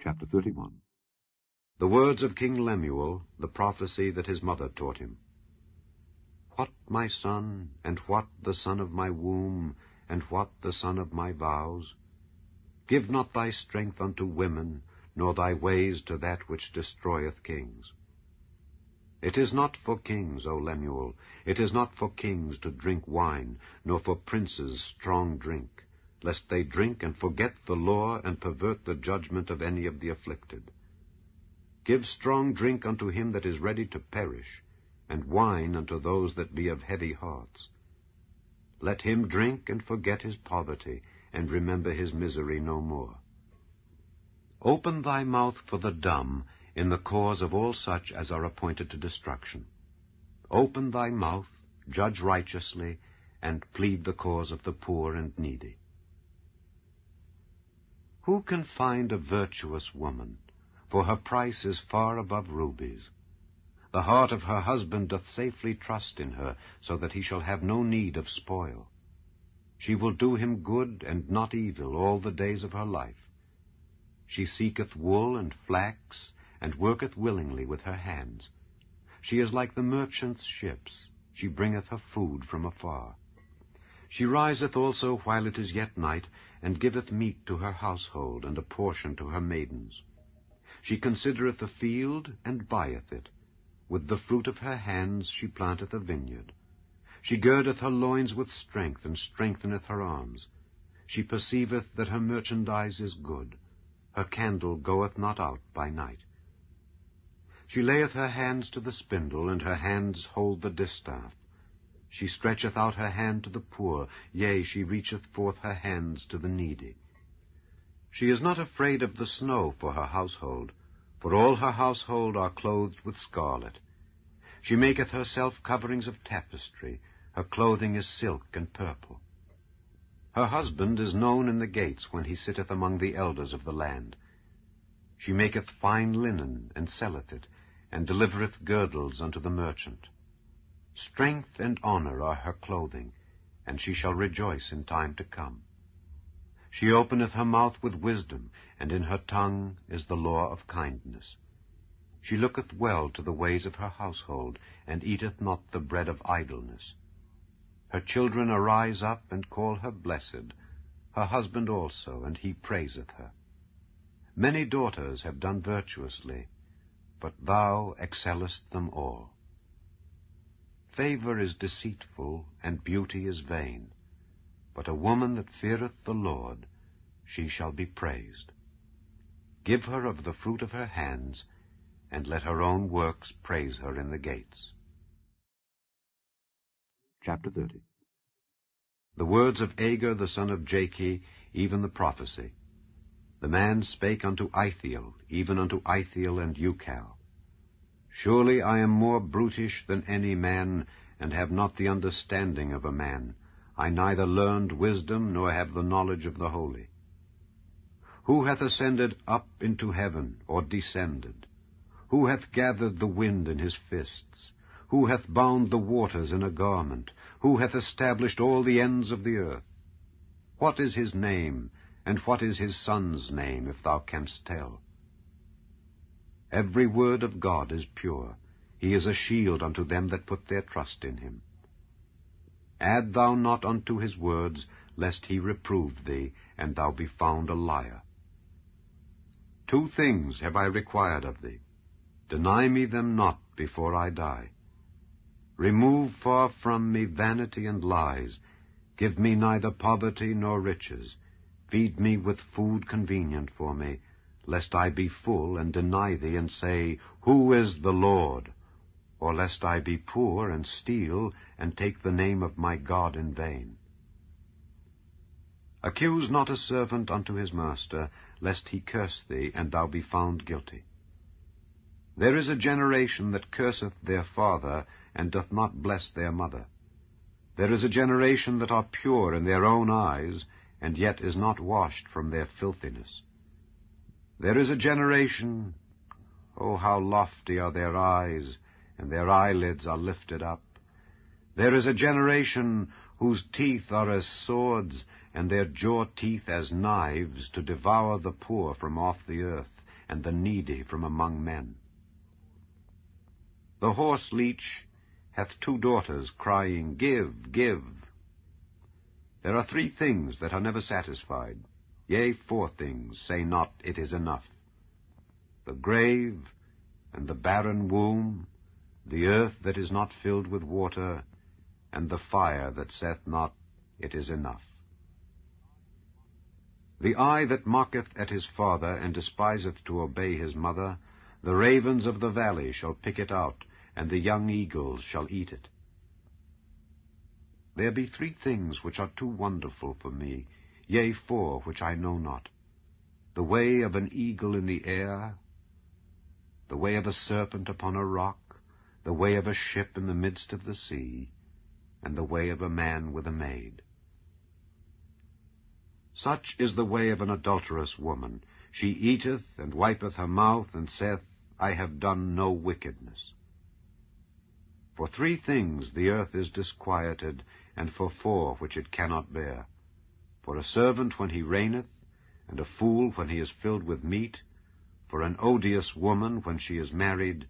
Chapter 31. The words of King Lemuel, the prophecy that his mother taught him. What, my son, and what the son of my womb, and what the son of my vows? Give not thy strength unto women, nor thy ways to that which destroyeth kings. It is not for kings, O Lemuel, it is not for kings to drink wine, nor for princes strong drink, lest they drink and forget the law and pervert the judgment of any of the afflicted. Give strong drink unto him that is ready to perish, and wine unto those that be of heavy hearts. Let him drink and forget his poverty, and remember his misery no more. Open thy mouth for the dumb in the cause of all such as are appointed to destruction. Open thy mouth, judge righteously, and plead the cause of the poor and needy. Who can find a virtuous woman? For her price is far above rubies. The heart of her husband doth safely trust in her, so that he shall have no need of spoil. She will do him good and not evil all the days of her life. She seeketh wool and flax, and worketh willingly with her hands. She is like the merchant's ships. She bringeth her food from afar. She riseth also while it is yet night, and giveth meat to her household, and a portion to her maidens. She considereth the field, and buyeth it. With the fruit of her hands she planteth a vineyard. She girdeth her loins with strength, and strengtheneth her arms. She perceiveth that her merchandise is good. Her candle goeth not out by night. She layeth her hands to the spindle, and her hands hold the distaff. She stretcheth out her hand to the poor, yea, she reacheth forth her hands to the needy. She is not afraid of the snow for her household, for all her household are clothed with scarlet. She maketh herself coverings of tapestry, her clothing is silk and purple. Her husband is known in the gates when he sitteth among the elders of the land. She maketh fine linen, and selleth it, and delivereth girdles unto the merchant. Strength and honor are her clothing, and she shall rejoice in time to come. She openeth her mouth with wisdom, and in her tongue is the law of kindness. She looketh well to the ways of her household, and eateth not the bread of idleness. Her children arise up and call her blessed, her husband also, and he praiseth her. Many daughters have done virtuously, but thou excellest them all. Favor is deceitful, and beauty is vain. But a woman that feareth the Lord, she shall be praised. Give her of the fruit of her hands, and let her own works praise her in the gates. Chapter 30. The words of Agur the son of Jakeh, even the prophecy. The man spake unto Ithiel, even unto Ithiel and Ucal. Surely I am more brutish than any man, and have not the understanding of a man. I neither learned wisdom, nor have the knowledge of the holy. Who hath ascended up into heaven, or descended? Who hath gathered the wind in his fists? Who hath bound the waters in a garment? Who hath established all the ends of the earth? What is his name, and what is his son's name, if thou canst tell? Every word of God is pure. He is a shield unto them that put their trust in him. Add thou not unto his words, lest he reprove thee, and thou be found a liar. 2 things have I required of thee. Deny me them not before I die. Remove far from me vanity and lies. Give me neither poverty nor riches. Feed me with food convenient for me, lest I be full and deny thee and say, Who is the Lord? Or lest I be poor and steal and take the name of my God in vain. Accuse not a servant unto his master, lest he curse thee, and thou be found guilty. There is a generation that curseth their father, and doth not bless their mother. There is a generation that are pure in their own eyes, and yet is not washed from their filthiness. There is a generation, oh, how lofty are their eyes, and their eyelids are lifted up. There is a generation whose teeth are as swords, and their jaw teeth as knives, to devour the poor from off the earth, and the needy from among men. The horse leech hath 2 daughters, crying, Give, give. There are 3 things that are never satisfied, yea, 4 things, say not, It is enough. The grave, and the barren womb, the earth that is not filled with water, and the fire that saith not, It is enough. The eye that mocketh at his father, and despiseth to obey his mother, the ravens of the valley shall pick it out, and the young eagles shall eat it. There be 3 things which are too wonderful for me, yea, 4 which I know not. The way of an eagle in the air, the way of a serpent upon a rock, the way of a ship in the midst of the sea, and the way of a man with a maid. Such is the way of an adulterous woman. She eateth, and wipeth her mouth, and saith, I have done no wickedness. For 3 things the earth is disquieted, and for 4 which it cannot bear. For a servant when he reigneth, and a fool when he is filled with meat, for an odious woman when she is married,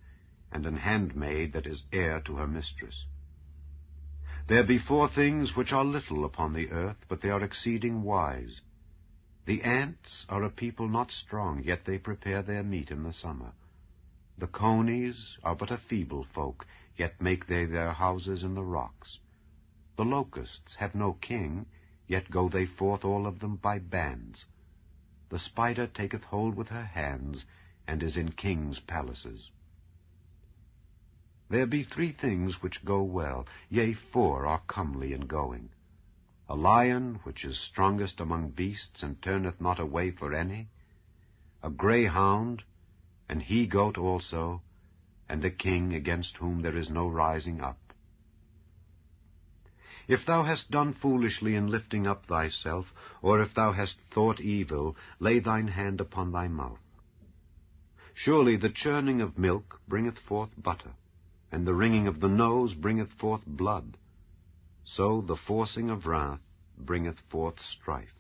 and an handmaid that is heir to her mistress. There be 4 things which are little upon the earth, but they are exceeding wise. The ants are a people not strong, yet they prepare their meat in the summer. The conies are but a feeble folk, yet make they their houses in the rocks. The locusts have no king, yet go they forth all of them by bands. The spider taketh hold with her hands, and is in kings' palaces. There be 3 things which go well, yea, 4 are comely in going. A lion which is strongest among beasts, and turneth not away for any, a greyhound, an he-goat also, and a king against whom there is no rising up. If thou hast done foolishly in lifting up thyself, or if thou hast thought evil, lay thine hand upon thy mouth. Surely the churning of milk bringeth forth butter, and the wringing of the nose bringeth forth blood. So the forcing of wrath bringeth forth strife.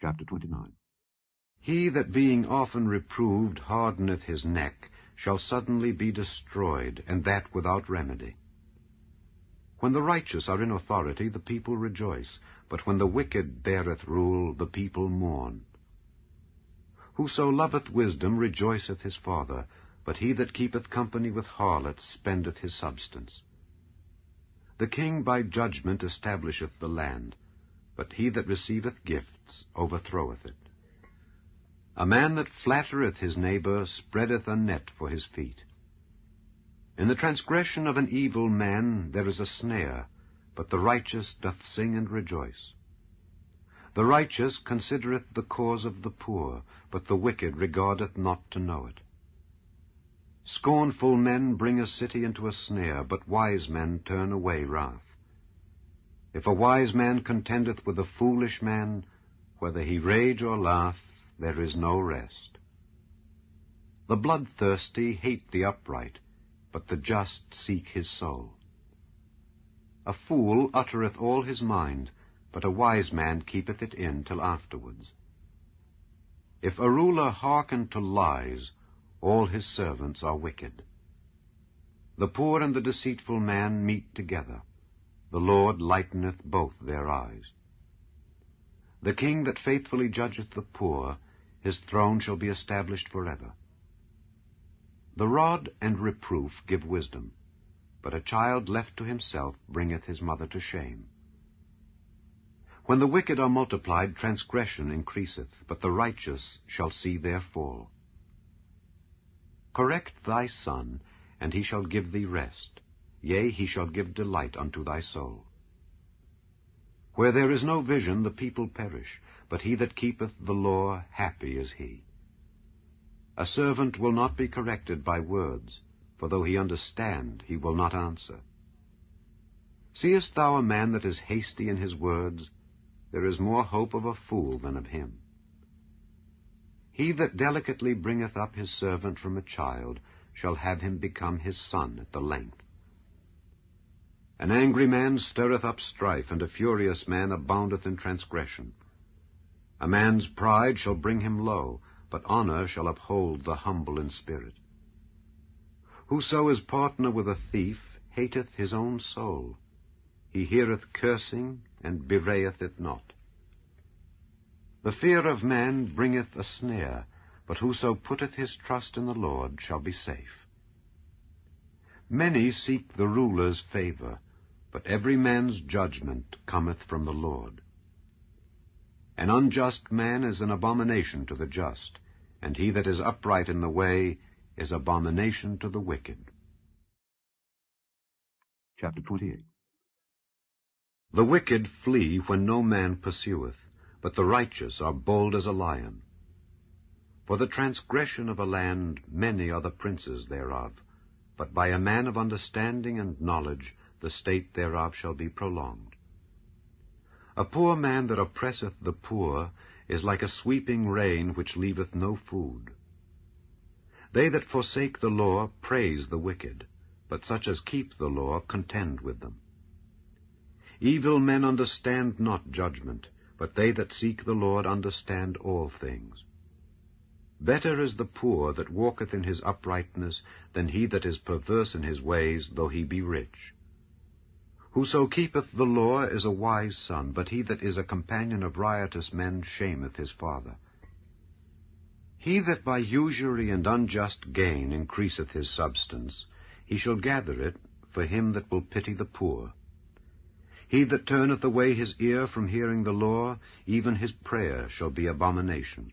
Chapter 29. He that being often reproved hardeneth his neck shall suddenly be destroyed, and that without remedy. When the righteous are in authority, the people rejoice, but when the wicked beareth rule, the people mourn. Whoso loveth wisdom rejoiceth his father, but he that keepeth company with harlots spendeth his substance. The king by judgment establisheth the land, but he that receiveth gifts overthroweth it. A man that flattereth his neighbor spreadeth a net for his feet. In the transgression of an evil man there is a snare, but the righteous doth sing and rejoice. The righteous considereth the cause of the poor, but the wicked regardeth not to know it. Scornful men bring a city into a snare, but wise men turn away wrath. If a wise man contendeth with a foolish man, whether he rage or laugh, there is no rest. The bloodthirsty hate the upright, but the just seek his soul. A fool uttereth all his mind, but a wise man keepeth it in till afterwards. If a ruler hearken to lies, all his servants are wicked. The poor and the deceitful man meet together. The Lord lighteneth both their eyes. The king that faithfully judgeth the poor, his throne shall be established forever. The rod and reproof give wisdom, but a child left to himself bringeth his mother to shame. When the wicked are multiplied, transgression increaseth, but the righteous shall see their fall. Correct thy son, and he shall give thee rest. Yea, he shall give delight unto thy soul. Where there is no vision, the people perish, but he that keepeth the law, happy is he. A servant will not be corrected by words, for though he understand, he will not answer. Seest thou a man that is hasty in his words? There is more hope of a fool than of him. He that delicately bringeth up his servant from a child shall have him become his son at the length. An angry man stirreth up strife, and a furious man aboundeth in transgression. A man's pride shall bring him low, but honor shall uphold the humble in spirit. Whoso is partner with a thief hateth his own soul. He heareth cursing, and bewrayeth it not. The fear of man bringeth a snare, but whoso putteth his trust in the Lord shall be safe. Many seek the ruler's favor, but every man's judgment cometh from the Lord. An unjust man is an abomination to the just, and he that is upright in the way is abomination to the wicked. Chapter 28. The wicked flee when no man pursueth, but the righteous are bold as a lion. For the transgression of a land many are the princes thereof, but by a man of understanding and knowledge the state thereof shall be prolonged. A poor man that oppresseth the poor is like a sweeping rain which leaveth no food. They that forsake the law praise the wicked, but such as keep the law contend with them. Evil men understand not judgment, but they that seek the Lord understand all things. Better is the poor that walketh in his uprightness than he that is perverse in his ways, though he be rich. Whoso keepeth the law is a wise son, but he that is a companion of riotous men shameth his father. He that by usury and unjust gain increaseth his substance, he shall gather it for him that will pity the poor. He that turneth away his ear from hearing the law, even his prayer shall be abomination.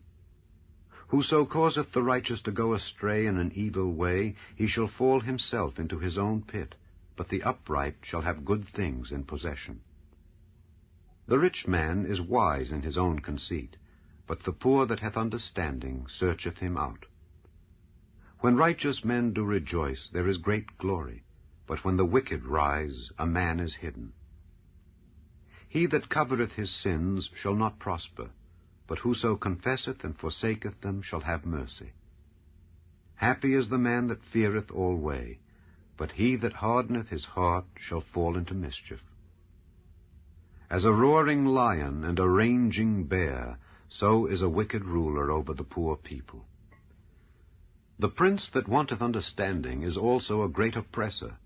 Whoso causeth the righteous to go astray in an evil way, he shall fall himself into his own pit, but the upright shall have good things in possession. The rich man is wise in his own conceit, but the poor that hath understanding searcheth him out. When righteous men do rejoice, there is great glory, but when the wicked rise, a man is hidden. He that covereth his sins shall not prosper, but whoso confesseth and forsaketh them shall have mercy. Happy is the man that feareth alway, but he that hardeneth his heart shall fall into mischief. As a roaring lion and a raging bear, so is a wicked ruler over the poor people. The prince that wanteth understanding is also a great oppressor,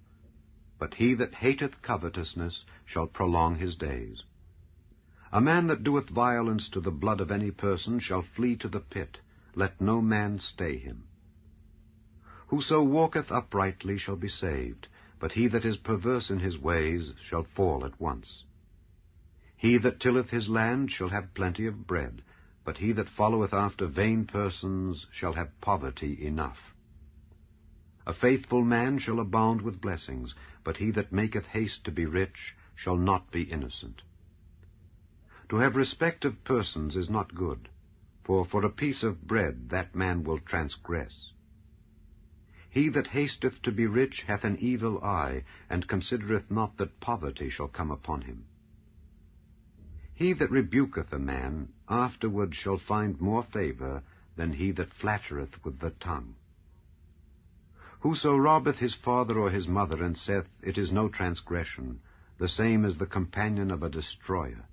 but he that hateth covetousness shall prolong his days. A man that doeth violence to the blood of any person shall flee to the pit. Let no man stay him. Whoso walketh uprightly shall be saved, but he that is perverse in his ways shall fall at once. He that tilleth his land shall have plenty of bread, but he that followeth after vain persons shall have poverty enough. A faithful man shall abound with blessings, but he that maketh haste to be rich shall not be innocent. To have respect of persons is not good, for a piece of bread that man will transgress. He that hasteth to be rich hath an evil eye, and considereth not that poverty shall come upon him. He that rebuketh a man afterward shall find more favor than he that flattereth with the tongue. Whoso robbeth his father or his mother, and saith, It is no transgression, the same is the companion of a destroyer.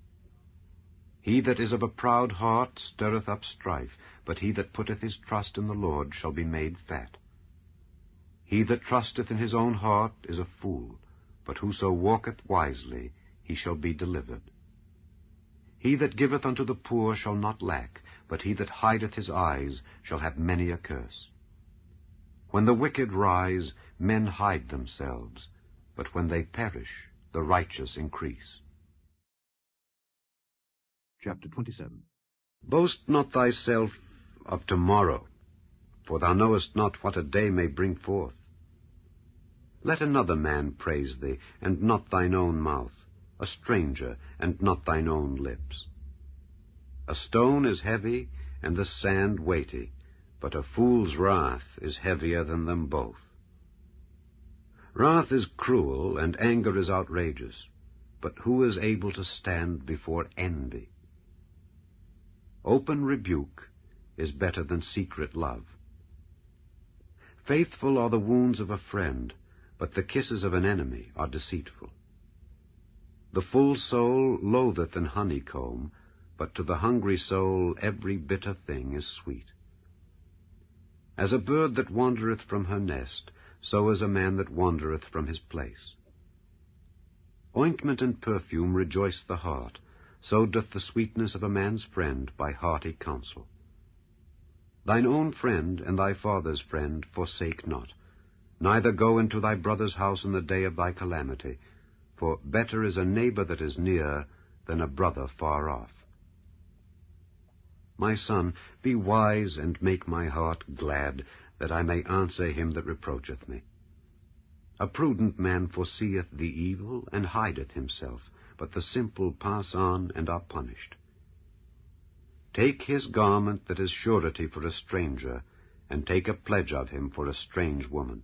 He that is of a proud heart stirreth up strife, but he that putteth his trust in the Lord shall be made fat. He that trusteth in his own heart is a fool, but whoso walketh wisely, he shall be delivered. He that giveth unto the poor shall not lack, but he that hideth his eyes shall have many a curse. When the wicked rise, men hide themselves, but when they perish, the righteous increase. Chapter 27. Boast not thyself of tomorrow, for thou knowest not what a day may bring forth. Let another man praise thee, and not thine own mouth, a stranger, and not thine own lips. A stone is heavy, and the sand weighty, but a fool's wrath is heavier than them both. Wrath is cruel, and anger is outrageous, but who is able to stand before envy? Open rebuke is better than secret love. Faithful are the wounds of a friend, but the kisses of an enemy are deceitful. The full soul loatheth an honeycomb, but to the hungry soul every bitter thing is sweet. As a bird that wandereth from her nest, so is a man that wandereth from his place. Ointment and perfume rejoice the heart, so doth the sweetness of a man's friend by hearty counsel. Thine own friend and thy father's friend forsake not, neither go into thy brother's house in the day of thy calamity, for better is a neighbor that is near than a brother far off. My son, be wise and make my heart glad, that I may answer him that reproacheth me. A prudent man foreseeth the evil, and hideth himself, but the simple pass on and are punished. Take his garment that is surety for a stranger, and take a pledge of him for a strange woman.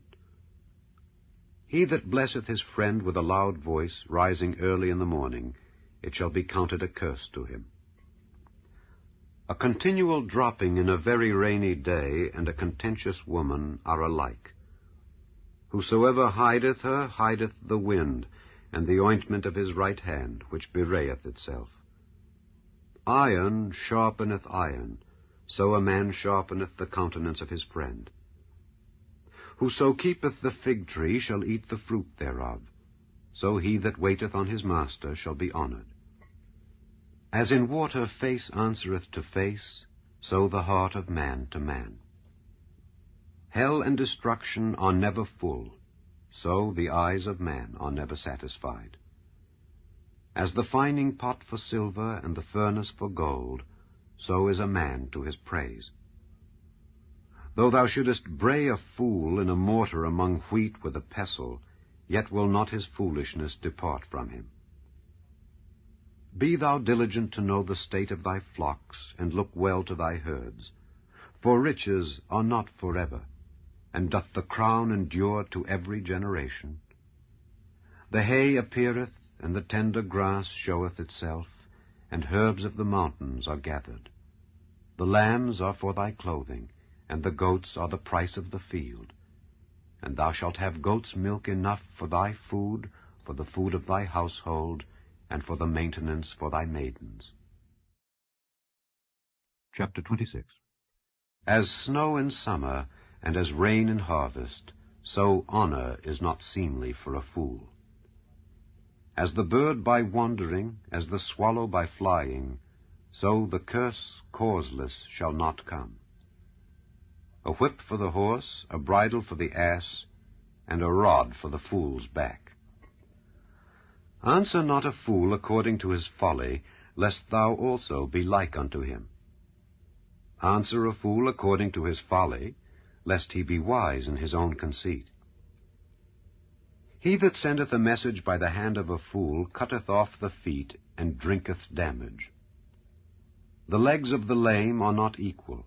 He that blesseth his friend with a loud voice, rising early in the morning, it shall be counted a curse to him. A continual dropping in a very rainy day and a contentious woman are alike. Whosoever hideth her hideth the wind, and the ointment of his right hand, which bewrayeth itself. Iron sharpeneth iron, so a man sharpeneth the countenance of his friend. Whoso keepeth the fig tree shall eat the fruit thereof, so he that waiteth on his master shall be honored. As in water face answereth to face, so the heart of man to man. Hell and destruction are never full, so the eyes of man are never satisfied. As the fining pot for silver and the furnace for gold, so is a man to his praise. Though thou shouldest bray a fool in a mortar among wheat with a pestle, yet will not his foolishness depart from him. Be thou diligent to know the state of thy flocks, and look well to thy herds. For riches are not forever, and doth the crown endure to every generation? The hay appeareth, and the tender grass showeth itself, and herbs of the mountains are gathered. The lambs are for thy clothing, and the goats are the price of the field. And thou shalt have goat's milk enough for thy food, for the food of thy household, and for the maintenance for thy maidens. Chapter 26. As snow in summer, and as rain in harvest, so honor is not seemly for a fool. As the bird by wandering, as the swallow by flying, so the curse causeless shall not come. A whip for the horse, a bridle for the ass, and a rod for the fool's back. Answer not a fool according to his folly, lest thou also be like unto him. Answer a fool according to his folly, lest he be wise in his own conceit. He that sendeth a message by the hand of a fool cutteth off the feet, and drinketh damage. The legs of the lame are not equal,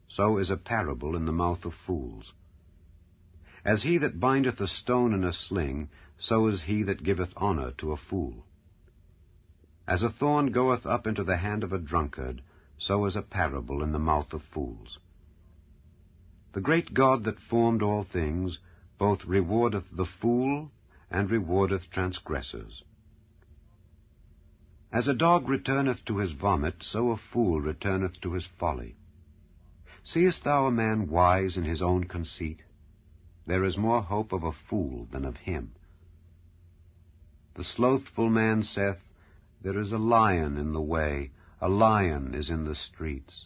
so is a parable in the mouth of fools. As he that bindeth a stone in a sling, so is he that giveth honor to a fool. As a thorn goeth up into the hand of a drunkard, so is a parable in the mouth of fools. The great God that formed all things both rewardeth the fool and rewardeth transgressors. As a dog returneth to his vomit, so a fool returneth to his folly. Seest thou a man wise in his own conceit? There is more hope of a fool than of him. The slothful man saith, There is a lion in the way, a lion is in the streets.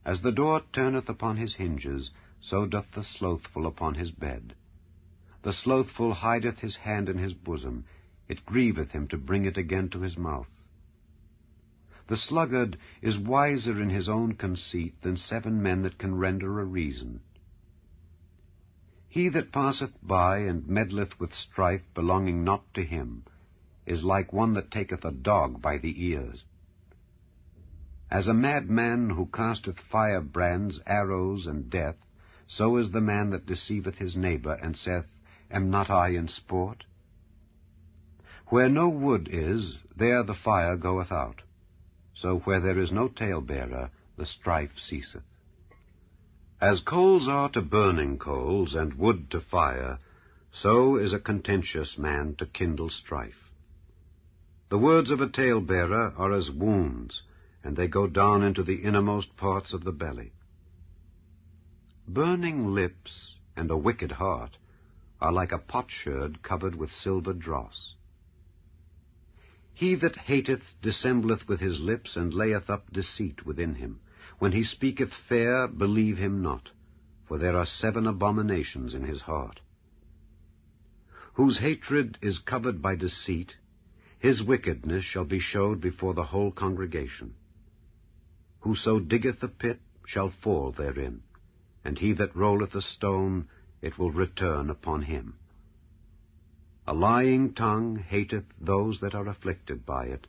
As the door turneth upon his hinges, so doth the slothful upon his bed. The slothful hideth his hand in his bosom, it grieveth him to bring it again to his mouth. The sluggard is wiser in his own conceit than 7 men that can render a reason. He that passeth by and meddleth with strife belonging not to him is like one that taketh a dog by the ears. As a madman who casteth firebrands, arrows, and death, so is the man that deceiveth his neighbor, and saith, Am not I in sport? Where no wood is, there the fire goeth out. So where there is no talebearer, the strife ceaseth. As coals are to burning coals, and wood to fire, so is a contentious man to kindle strife. The words of a talebearer are as wounds, and they go down into the innermost parts of the belly. Burning lips and a wicked heart are like a potsherd covered with silver dross. He that hateth dissembleth with his lips, and layeth up deceit within him. When he speaketh fair, believe him not, for there are 7 abominations in his heart. Whose hatred is covered by deceit, his wickedness shall be showed before the whole congregation. Whoso diggeth a pit shall fall therein, and he that rolleth a stone, it will return upon him. A lying tongue hateth those that are afflicted by it,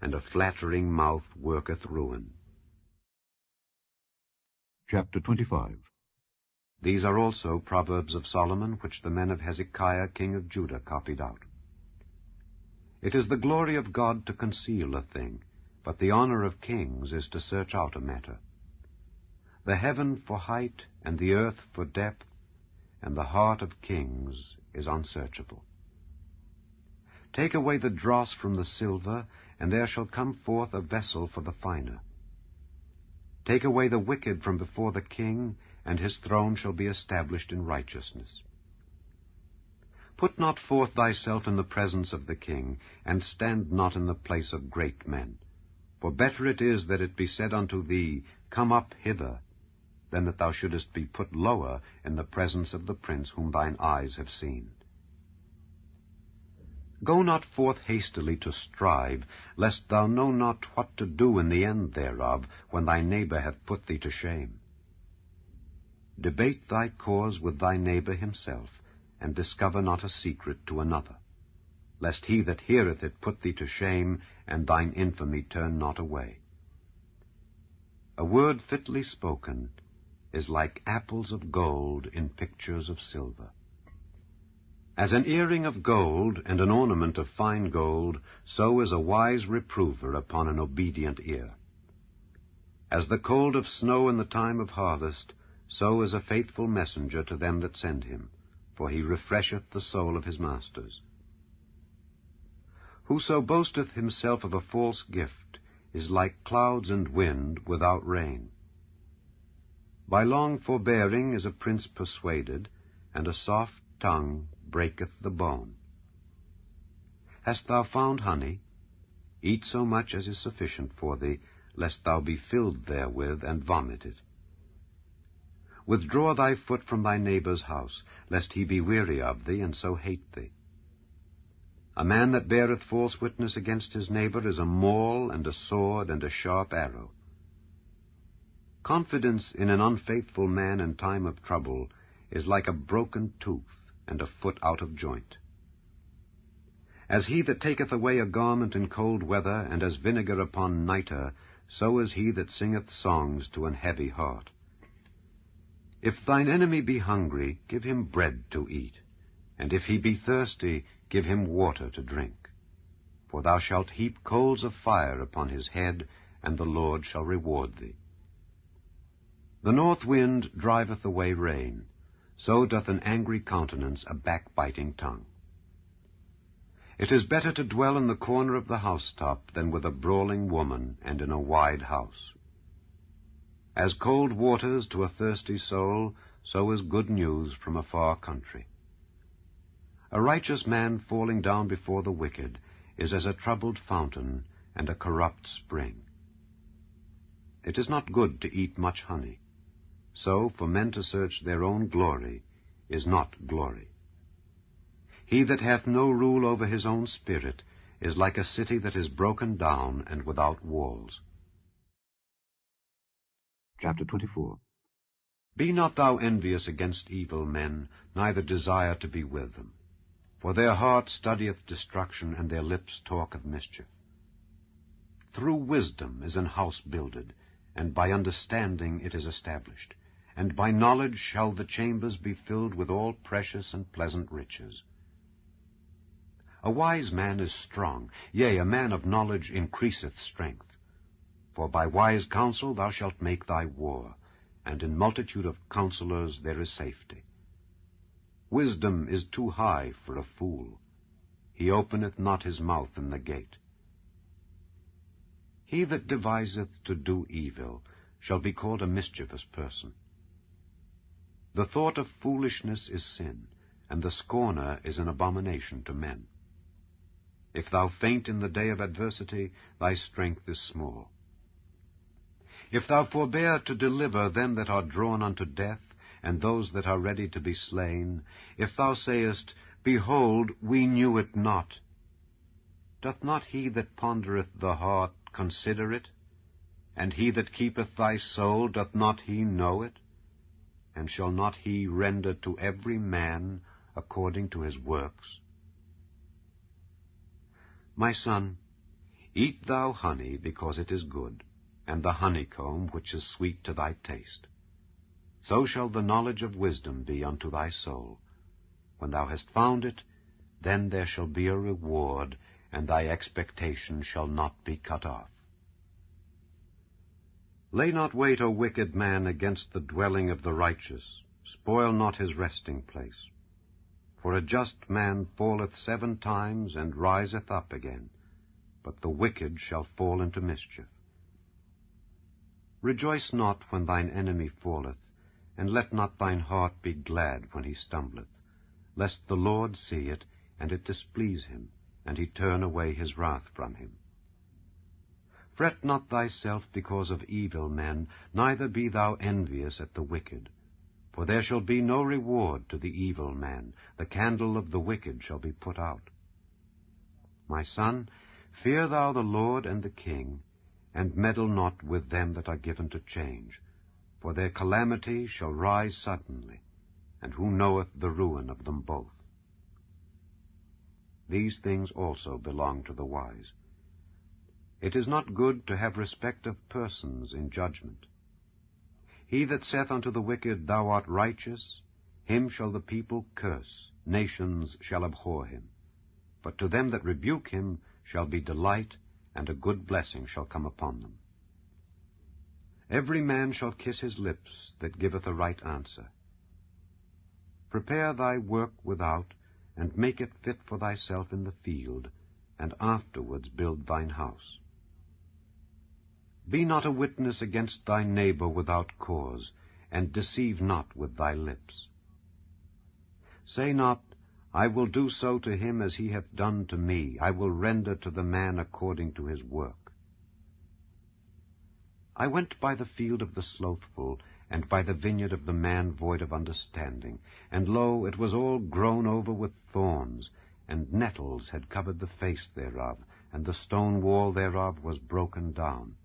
and a flattering mouth worketh ruin. Chapter 25. These are also Proverbs of Solomon, which the men of Hezekiah king of Judah copied out. It is the glory of God to conceal a thing, but the honor of kings is to search out a matter. The heaven for height, and the earth for depth, and the heart of kings is unsearchable. Take away the dross from the silver, and there shall come forth a vessel for the finer. Take away the wicked from before the king, and his throne shall be established in righteousness. Put not forth thyself in the presence of the king, and stand not in the place of great men. For better it is that it be said unto thee, Come up hither, than that thou shouldest be put lower in the presence of the prince whom thine eyes have seen. Go not forth hastily to strive, lest thou know not what to do in the end thereof, when thy neighbor hath put thee to shame. Debate thy cause with thy neighbor himself, and discover not a secret to another, lest he that heareth it put thee to shame, and thine infamy turn not away. A word fitly spoken is like apples of gold in pictures of silver. As an earring of gold and an ornament of fine gold, so is a wise reprover upon an obedient ear. As the cold of snow in the time of harvest, so is a faithful messenger to them that send him, for he refresheth the soul of his masters. Whoso boasteth himself of a false gift is like clouds and wind without rain. By long forbearing is a prince persuaded, and a soft tongue breaketh the bone. Hast thou found honey? Eat so much as is sufficient for thee, lest thou be filled therewith and vomit it. Withdraw thy foot from thy neighbor's house, lest he be weary of thee, and so hate thee. A man that beareth false witness against his neighbor is a maul, and a sword, and a sharp arrow. Confidence in an unfaithful man in time of trouble is like a broken tooth, and a foot out of joint. As he that taketh away a garment in cold weather, and as vinegar upon nitre, so is he that singeth songs to an heavy heart. If thine enemy be hungry, give him bread to eat, and if he be thirsty, give him water to drink. For thou shalt heap coals of fire upon his head, and the Lord shall reward thee. The north wind driveth away rain, so doth an angry countenance a backbiting tongue. It is better to dwell in the corner of the housetop than with a brawling woman and in a wide house. As cold waters to a thirsty soul, so is good news from a far country. A righteous man falling down before the wicked is as a troubled fountain and a corrupt spring. It is not good to eat much honey, so for men to search their own glory is not glory. He that hath no rule over his own spirit is like a city that is broken down and without walls. Chapter 24. Be not thou envious against evil men, neither desire to be with them. For their heart studieth destruction, and their lips talk of mischief. Through wisdom is an house builded, and by understanding it is established, and by knowledge shall the chambers be filled with all precious and pleasant riches. A wise man is strong, yea, a man of knowledge increaseth strength. For by wise counsel thou shalt make thy war, and in multitude of counselors there is safety. Wisdom is too high for a fool, he openeth not his mouth in the gate. He that deviseth to do evil shall be called a mischievous person. The thought of foolishness is sin, and the scorner is an abomination to men. If thou faint in the day of adversity, thy strength is small. If thou forbear to deliver them that are drawn unto death, and those that are ready to be slain, if thou sayest, Behold, we knew it not, doth not he that pondereth the heart consider it? And he that keepeth thy soul, doth not he know it? And shall not he render to every man according to his works? My son, eat thou honey, because it is good, and the honeycomb, which is sweet to thy taste. So shall the knowledge of wisdom be unto thy soul. When thou hast found it, then there shall be a reward, and thy expectation shall not be cut off. Lay not wait, O wicked man, against the dwelling of the righteous. Spoil not his resting place. For a just man falleth 7 times, and riseth up again, but the wicked shall fall into mischief. Rejoice not when thine enemy falleth, and let not thine heart be glad when he stumbleth, lest the Lord see it, and it displease him, and he turn away his wrath from him. Fret not thyself because of evil men, neither be thou envious at the wicked. For there shall be no reward to the evil man, the candle of the wicked shall be put out. My son, fear thou the Lord and the king, and meddle not with them that are given to change, for their calamity shall rise suddenly, and who knoweth the ruin of them both? These things also belong to the wise. It is not good to have respect of persons in judgment. He that saith unto the wicked, Thou art righteous, him shall the people curse, nations shall abhor him. But to them that rebuke him shall be delight, and a good blessing shall come upon them. Every man shall kiss his lips that giveth a right answer. Prepare thy work without, and make it fit for thyself in the field, and afterwards build thine house. Be not a witness against thy neighbor without cause, and deceive not with thy lips. Say not, I will do so to him as he hath done to me. I will render to the man according to his work. I went by the field of the slothful, and by the vineyard of the man void of understanding. And lo, it was all grown over with thorns, and nettles had covered the face thereof, and the stone wall thereof was broken down.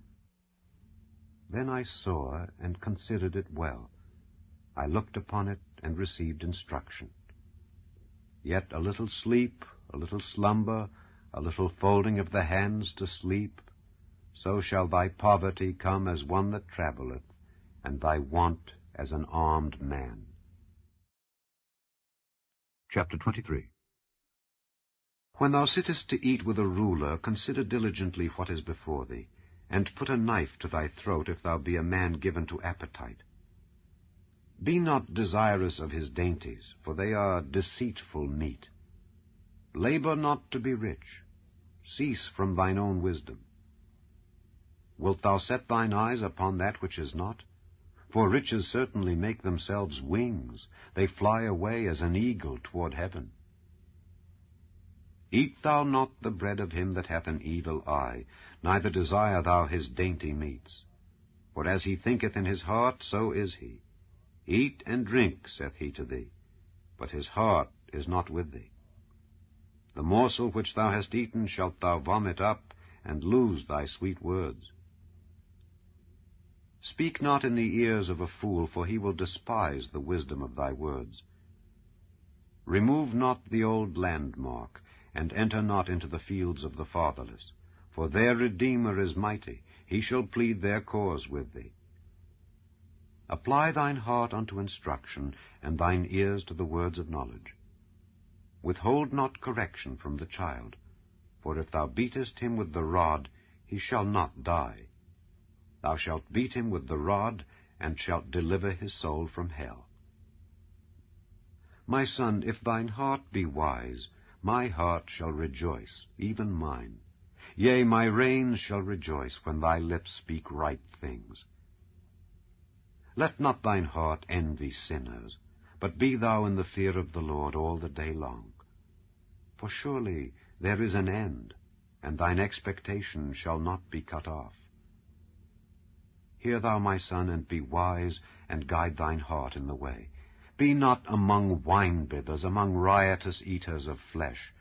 Then I saw and considered it well. I looked upon it and received instruction. Yet a little sleep, a little slumber, a little folding of the hands to sleep, so shall thy poverty come as one that travelleth, and thy want as an armed man. Chapter 23. When thou sittest to eat with a ruler, consider diligently what is before thee, and put a knife to thy throat if thou be a man given to appetite. Be not desirous of his dainties, for they are deceitful meat. Labor not to be rich. Cease from thine own wisdom. Wilt thou set thine eyes upon that which is not? For riches certainly make themselves wings. They fly away as an eagle toward heaven. Eat thou not the bread of him that hath an evil eye, neither desire thou his dainty meats. For as he thinketh in his heart, so is he. Eat and drink, saith he to thee, but his heart is not with thee. The morsel which thou hast eaten shalt thou vomit up, and lose thy sweet words. Speak not in the ears of a fool, for he will despise the wisdom of thy words. Remove not the old landmark, and enter not into the fields of the fatherless. For their Redeemer is mighty, he shall plead their cause with thee. Apply thine heart unto instruction, and thine ears to the words of knowledge. Withhold not correction from the child, for if thou beatest him with the rod, he shall not die. Thou shalt beat him with the rod, and shalt deliver his soul from hell. My son, if thine heart be wise, my heart shall rejoice, even mine. Yea, my reins shall rejoice when thy lips speak right things. Let not thine heart envy sinners, but be thou in the fear of the Lord all the day long. For surely there is an end, and thine expectation shall not be cut off. Hear thou, my son, and be wise, and guide thine heart in the way. Be not among wine-bibbers, among riotous eaters of flesh.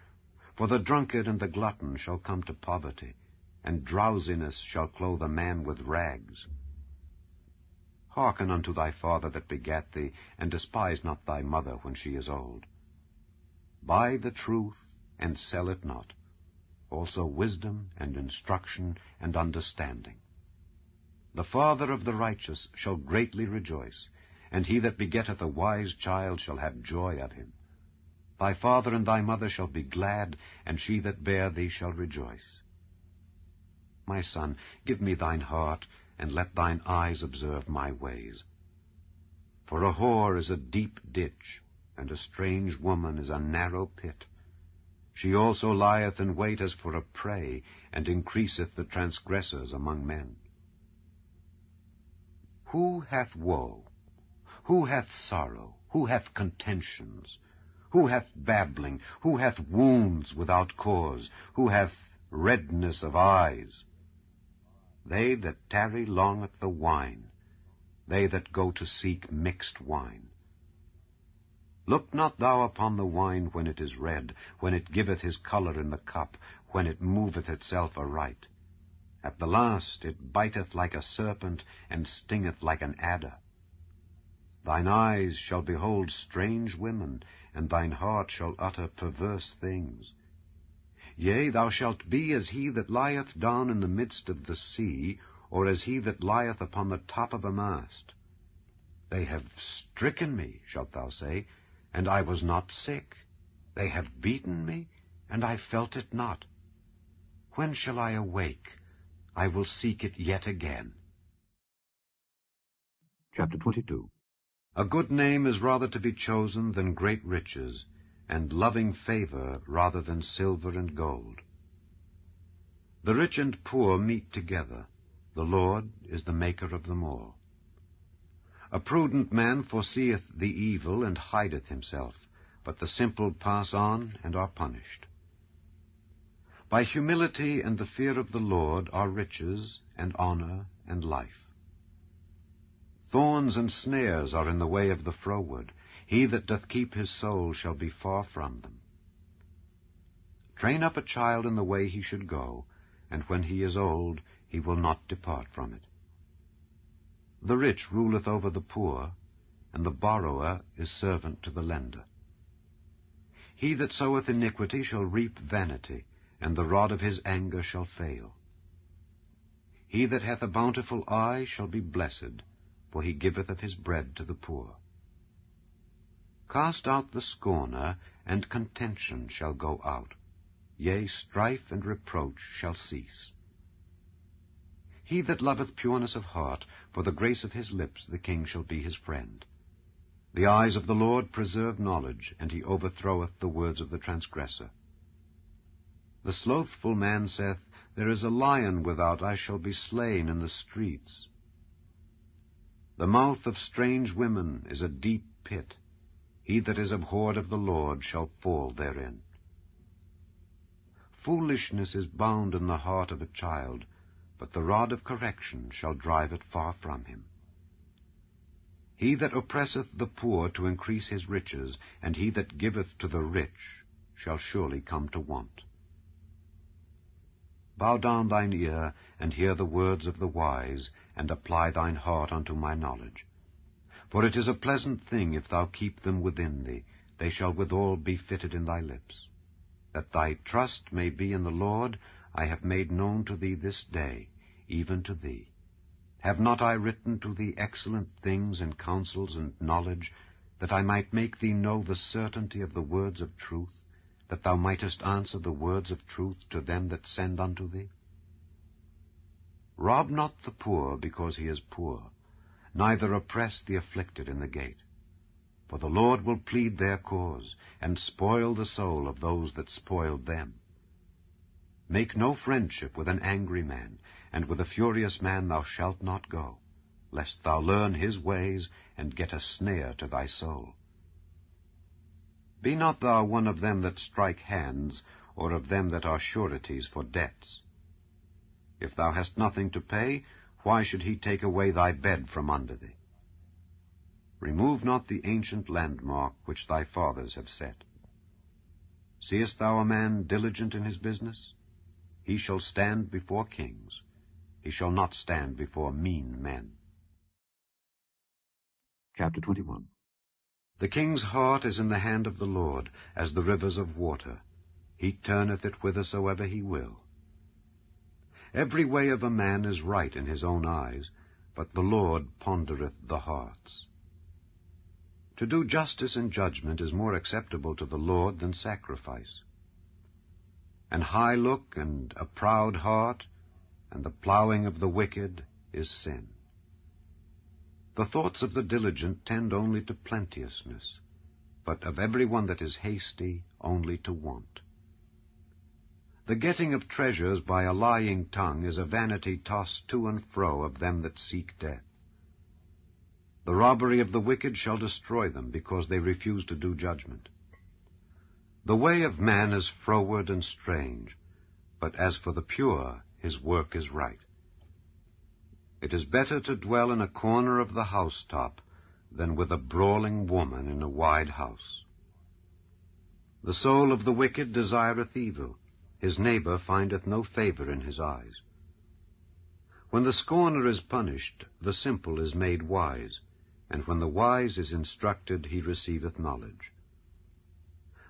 For the drunkard and the glutton shall come to poverty, and drowsiness shall clothe a man with rags. Hearken unto thy father that begat thee, and despise not thy mother when she is old. Buy the truth, and sell it not, also wisdom, and instruction, and understanding. The father of the righteous shall greatly rejoice, and he that begetteth a wise child shall have joy of him. Thy father and thy mother shall be glad, and she that bare thee shall rejoice. My son, give me thine heart, and let thine eyes observe my ways. For a whore is a deep ditch, and a strange woman is a narrow pit. She also lieth in wait as for a prey, and increaseth the transgressors among men. Who hath woe? Who hath sorrow? Who hath contentions? Who hath babbling? Who hath wounds without cause? Who hath redness of eyes? They that tarry long at the wine, they that go to seek mixed wine. Look not thou upon the wine when it is red, when it giveth his colour in the cup, when it moveth itself aright. At the last it biteth like a serpent, and stingeth like an adder. Thine eyes shall behold strange women, and thine heart shall utter perverse things. Yea, thou shalt be as he that lieth down in the midst of the sea, or as he that lieth upon the top of a mast. They have stricken me, shalt thou say, and I was not sick. They have beaten me, and I felt it not. When shall I awake? I will seek it yet again. Chapter 22. A good name is rather to be chosen than great riches, and loving favor rather than silver and gold. The rich and poor meet together. The Lord is the maker of them all. A prudent man foreseeth the evil and hideth himself, but the simple pass on and are punished. By humility and the fear of the Lord are riches and honor and life. Thorns and snares are in the way of the froward. He that doth keep his soul shall be far from them. Train up a child in the way he should go, and when he is old, he will not depart from it. The rich ruleth over the poor, and the borrower is servant to the lender. He that soweth iniquity shall reap vanity, and the rod of his anger shall fail. He that hath a bountiful eye shall be blessed, for he giveth of his bread to the poor. Cast out the scorner, and contention shall go out. Yea, strife and reproach shall cease. He that loveth pureness of heart, for the grace of his lips the king shall be his friend. The eyes of the Lord preserve knowledge, and he overthroweth the words of the transgressor. The slothful man saith, There is a lion without, I shall be slain in the streets. The mouth of strange women is a deep pit. He that is abhorred of the Lord shall fall therein. Foolishness is bound in the heart of a child, but the rod of correction shall drive it far from him. He that oppresseth the poor to increase his riches, and he that giveth to the rich, shall surely come to want. Bow down thine ear, and hear the words of the wise, and apply thine heart unto my knowledge. For it is a pleasant thing if thou keep them within thee, they shall withal be fitted in thy lips. That thy trust may be in the Lord, I have made known to thee this day, even to thee. Have not I written to thee excellent things and counsels and knowledge, that I might make thee know the certainty of the words of truth, that thou mightest answer the words of truth to them that send unto thee? Rob not the poor because he is poor, neither oppress the afflicted in the gate. for the Lord will plead their cause, and spoil the soul of those that spoiled them. Make no friendship with an angry man, and with a furious man thou shalt not go, lest thou learn his ways, and get a snare to thy soul. Be not thou one of them that strike hands, or of them that are sureties for debts. If thou hast nothing to pay, why should he take away thy bed from under thee? Remove not the ancient landmark which thy fathers have set. Seest thou a man diligent in his business? He shall stand before kings. He shall not stand before mean men. Chapter 21. The king's heart is in the hand of the Lord, as the rivers of water. He turneth it whithersoever he will. Every way of a man is right in his own eyes, but the Lord pondereth the hearts. To do justice and judgment is more acceptable to the Lord than sacrifice. An high look and a proud heart, and the plowing of the wicked is sin. The thoughts of the diligent tend only to plenteousness, but of every one that is hasty only to want. The getting of treasures by a lying tongue is a vanity tossed to and fro of them that seek death. The robbery of the wicked shall destroy them, because they refuse to do judgment. The way of man is froward and strange, but as for the pure, his work is right. It is better to dwell in a corner of the housetop than with a brawling woman in a wide house. The soul of the wicked desireth evil. His neighbor findeth no favor in his eyes. When the scorner is punished, the simple is made wise, and when the wise is instructed, he receiveth knowledge.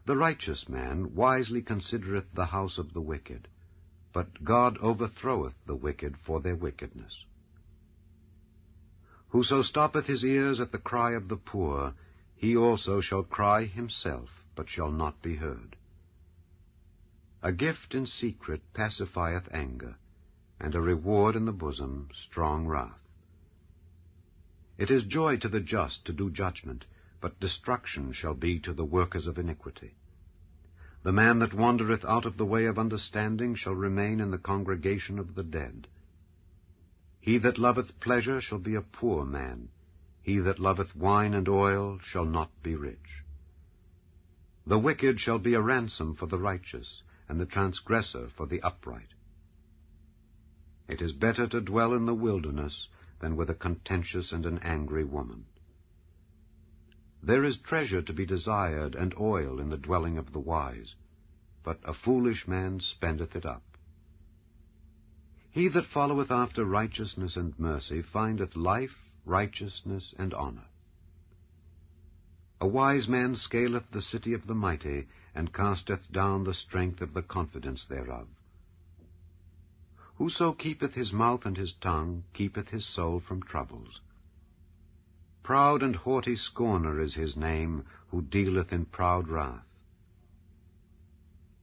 The righteous man wisely considereth the house of the wicked, but God overthroweth the wicked for their wickedness. Whoso stoppeth his ears at the cry of the poor, he also shall cry himself, but shall not be heard. A gift in secret pacifieth anger, and a reward in the bosom strong wrath. It is joy to the just to do judgment, but destruction shall be to the workers of iniquity. The man that wandereth out of the way of understanding shall remain in the congregation of the dead. He that loveth pleasure shall be a poor man. He that loveth wine and oil shall not be rich. The wicked shall be a ransom for the righteous, and the transgressor for the upright. It is better to dwell in the wilderness than with a contentious and an angry woman. There is treasure to be desired and oil in the dwelling of the wise, but a foolish man spendeth it up. He that followeth after righteousness and mercy findeth life, righteousness, and honor. A wise man scaleth the city of the mighty, and casteth down the strength of the confidence thereof. Whoso keepeth his mouth and his tongue keepeth his soul from troubles. Proud and haughty scorner is his name, who dealeth in proud wrath.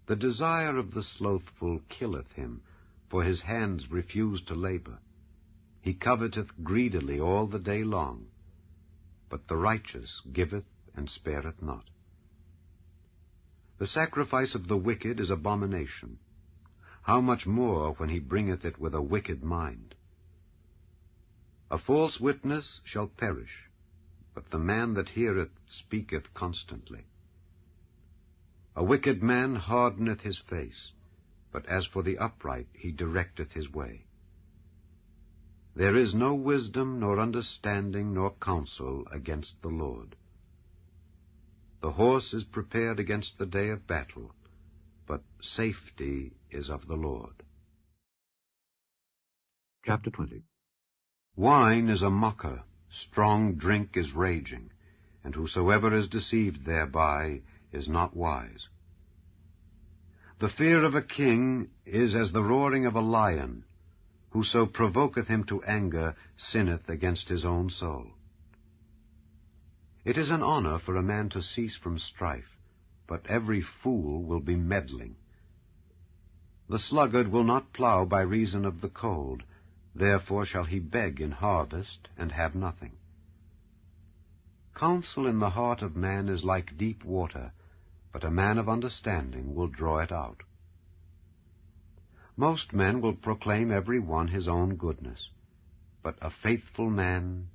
The desire of the slothful killeth him, for his hands refuse to labor. He coveteth greedily all the day long, but the righteous giveth and spareth not. The sacrifice of the wicked is abomination. How much more when he bringeth it with a wicked mind? A false witness shall perish, but the man that heareth speaketh constantly. A wicked man hardeneth his face, but as for the upright he directeth his way. There is no wisdom, nor understanding, nor counsel against the Lord. The horse is prepared against the day of battle, but safety is of the Lord. Chapter 20. Wine is a mocker, strong drink is raging, and whosoever is deceived thereby is not wise. The fear of a king is as the roaring of a lion. Whoso provoketh him to anger sinneth against his own soul. It is an honor for a man to cease from strife, but every fool will be meddling. The sluggard will not plow by reason of the cold, therefore shall he beg in harvest and have nothing. Counsel in the heart of man is like deep water, but a man of understanding will draw it out. Most men will proclaim every one his own goodness, but a faithful man